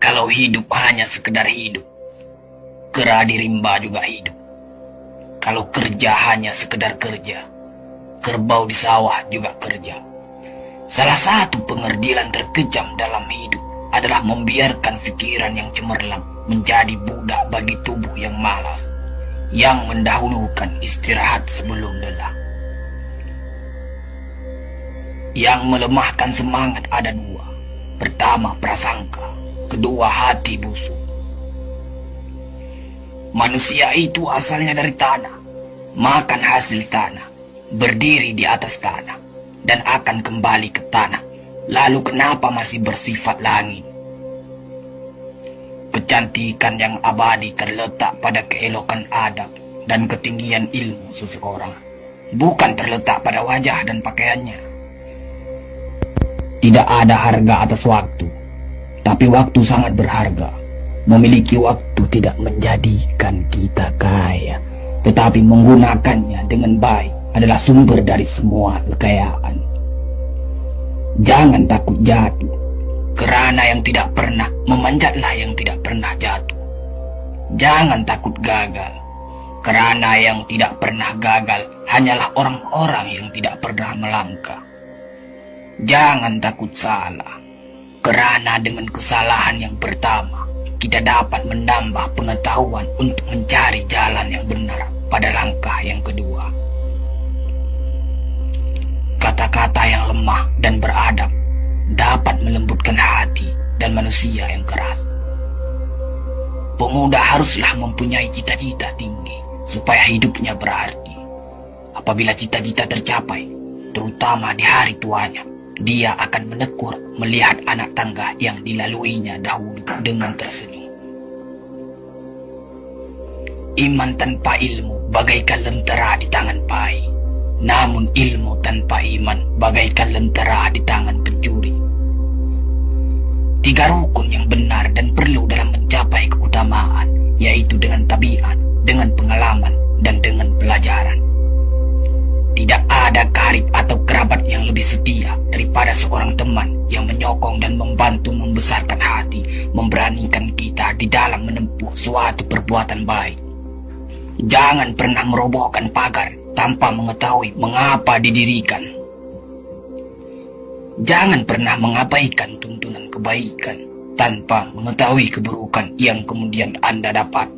Kalau hidup hanya sekedar hidup, kera di rimba juga hidup. Kalau kerja hanya sekedar kerja, kerbau di sawah juga kerja. Salah satu pengerdilan terkejam dalam hidup adalah membiarkan pikiran yang cemerlang menjadi budak bagi tubuh yang malas, yang mendahulukan istirahat sebelum lelah. Yang melemahkan semangat ada dua. Pertama, prasangka. Kedua, hati busuk. Manusia itu asalnya dari tanah, makan hasil tanah, berdiri di atas tanah, dan akan kembali ke tanah. Lalu kenapa masih bersifat langit? Kecantikan yang abadi terletak pada keelokan adab dan ketinggian ilmu seseorang, bukan terletak pada wajah dan pakaiannya. Tidak ada harga atas waktu, tapi waktu sangat berharga. Memiliki waktu tidak menjadikan kita kaya, tetapi menggunakannya dengan baik adalah sumber dari semua kekayaan. Jangan takut jatuh, kerana yang tidak pernah memanjatlah yang tidak pernah jatuh. Jangan takut gagal, kerana yang tidak pernah gagal hanyalah orang-orang yang tidak pernah melangkah. Jangan takut salah, kerana dengan kesalahan yang pertama, kita dapat menambah pengetahuan untuk mencari jalan yang benar pada langkah yang kedua. Kata-kata yang lemah dan beradab dapat melembutkan hati dan manusia yang keras. Pemuda haruslah mempunyai cita-cita tinggi supaya hidupnya berarti. Apabila cita-cita tercapai, terutama di hari tuanya, dia akan menekur melihat anak tangga yang dilaluinya dahulu dengan tersenyum. Iman tanpa ilmu bagaikan lentera di tangan pai, namun ilmu tanpa iman bagaikan lentera di tangan pencuri. Tiga rukun yang benar dan perlu dalam mencapai keutamaan, yaitu dengan tabiat, dengan pengalaman, dan dengan pelajaran. Tidak ada karib atau kerabat yang lebih setia daripada seorang teman yang menyokong dan membantu membesarkan hati, memberanikan kita di dalam menempuh suatu perbuatan baik. Jangan pernah merobohkan pagar tanpa mengetahui mengapa didirikan. Jangan pernah mengabaikan tuntunan kebaikan tanpa mengetahui keburukan yang kemudian Anda dapat.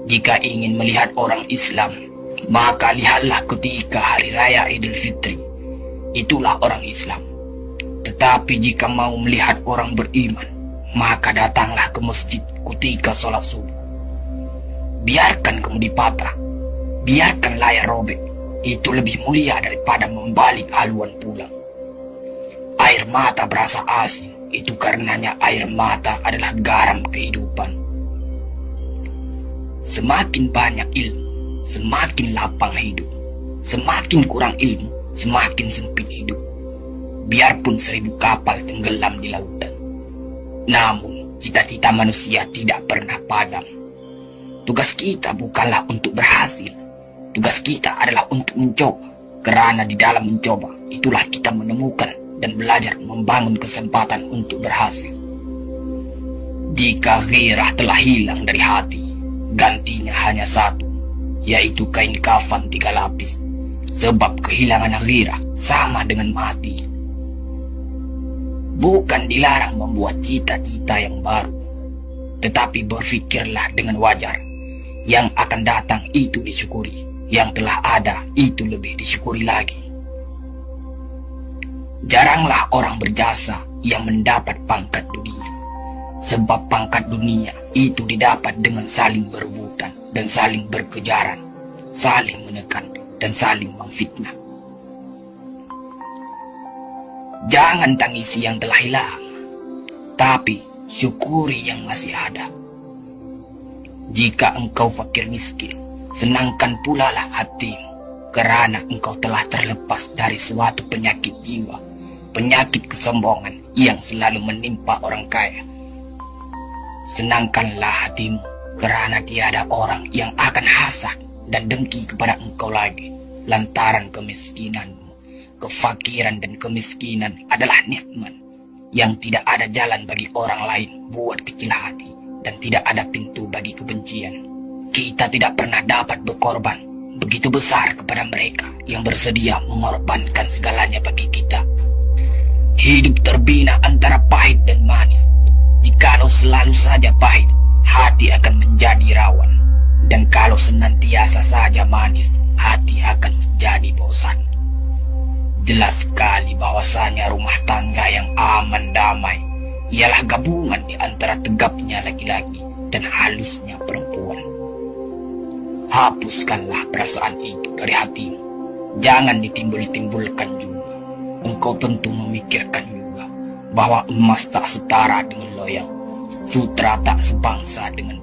Jika ingin melihat orang Islam, maka lihatlah ketika hari raya Idul Fitri. Itulah orang Islam. Tetapi jika mau melihat orang beriman, maka datanglah ke masjid ketika sholat subuh. Biarkan kemudi patah, biarkan layar robek. Itu lebih mulia daripada membalik haluan pulang. Air mata berasa asin, itu karenanya air mata adalah garam kehidupan. Semakin banyak ilmu, semakin lapang hidup. Semakin kurang ilmu, semakin sempit hidup. Biarpun 1000 kapal tenggelam di lautan, namun cita-cita manusia tidak pernah padam. Tugas kita bukanlah untuk berhasil. Tugas kita adalah untuk mencoba. Kerana di dalam mencoba, itulah kita menemukan dan belajar membangun kesempatan untuk berhasil. Jika ghirah telah hilang dari hati, gantinya hanya satu, yaitu kain kafan 3 lapis. Sebab kehilangan ghirah sama dengan mati. Bukan dilarang membuat cita-cita yang baru, tetapi berfikirlah dengan wajar. Yang akan datang itu disyukuri, yang telah ada itu lebih disyukuri lagi. Jaranglah orang berjasa yang mendapat pangkat dunia, sebab pangkat dunia itu didapat dengan saling berebutan dan saling berkejaran, saling menekan dan saling memfitnah. Jangan tangisi yang telah hilang, tapi syukuri yang masih ada. Jika engkau fakir miskin, senangkan pula lah hatimu, kerana engkau telah terlepas dari suatu penyakit jiwa, penyakit kesombongan yang selalu menimpa orang kaya. Senangkanlah hatimu, kerana tiada orang yang akan hasad dan dengki kepada engkau lagi, lantaran kemiskinanmu. Kefakiran dan kemiskinan adalah nikmat, yang tidak ada jalan bagi orang lain buat kecil hati, dan tidak ada pintu bagi kebencian. Kita tidak pernah dapat berkorban begitu besar kepada mereka yang bersedia mengorbankan segalanya bagi kita. Hidup terbina antara pahit dan manis. Jikalau selalu saja pahit, hati akan menjadi rawan. Dan kalau senantiasa saja manis, hati akan menjadi bosan. Jelas sekali bahwasanya rumah tangga yang aman damai ialah gabungan di antara tegapnya laki-laki dan halusnya perempuan. Hapuskanlah perasaan itu dari hatimu. Jangan ditimbul-timbulkan juga. Engkau tentu memikirkan juga bahwa emas tak setara dengan loyang, sutra tak sebangsa dengan